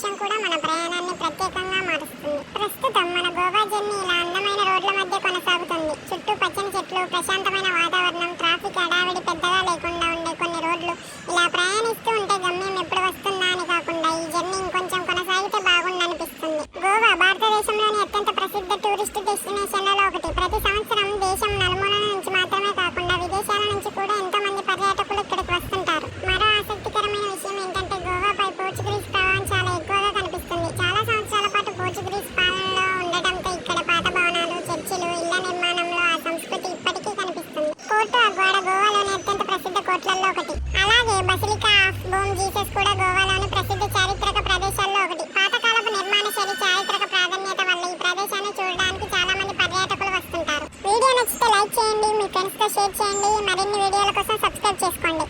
దృశ్యం కూడా మన ప్రయాణాన్ని ప్రత్యేకంగా మారుస్తుంది. ప్రస్తుతం మన గోవా జర్నీ ఇలా అందమైన రోడ్ల మధ్య కొనసాగుతుంది. చుట్టూ పచ్చని చెట్లు, ప్రశాంతమైన వాతావరణం, ట్రాఫిక్ హడావిడి పెద్దగా లేకుండా ఉండే కొన్ని రోడ్లు. ఇలా ప్రయాణిస్తూ ఉంటే గమ్యం ఎప్పుడు వస్తుందా అని కాకుండా ఈ జర్నీ ఇంకొంచెం కొనసాగితే బాగుండనిపిస్తుంది. గోవా భారతదేశంలోని అత్యంత ప్రసిద్ధ టూరిస్ట్ డెస్టినేషన్లలో ఒకటి. ప్రతి సంవత్సరం దేశం నలుమూలల నుంచి మాత్రమే కాకుండా విదేశాల నుంచి కూడా ఎంతో మంది పర్యాటకులు ఇక్కడికి వస్తుంటారు. మరో ఆసక్తికరమైన విషయం ఏంటంటే గోవాపై పోర్చుగీస్ ప్రభావం చాలా ఎక్కువగా కనిపిస్తుంది. చాలా సంవత్సరాల పాటు పోర్చుగీస్ పాలనలో ఉండటంతో ఇక్కడ పాత భవనాలు, చర్చిలు, ఇళ్ల నిర్మాణంలో ఆ సంస్కృతి ఇప్పటికీ కనిపిస్తుంది. పోర్టు అగ్వాడ గోవాలోని అత్యంత ప్రసిద్ధ కోట్లలో ఒకటి. అలాగే బసిలికా ఆఫ్ బోమ్ జీసస్ కూడా గోవాలోని ప్రసిద్ధ చారిత్రక ప్రదేశాల్లో ఒకటి. పాతకాలపు నిర్మాణ శైలి, చారిత్రక ప్రాధాన్యత వల్ల ఈ ప్రదేశాన్ని చూడడానికి చాలా మంది పర్యాటకులు వస్తుంటారు. వీడియో నచ్చితే లైక్ చేయండి, మీ ఫ్రెండ్స్తో షేర్ చేయండి. మరిన్ని వీడియోల కోసం సబ్స్క్రైబ్ చేసుకోండి.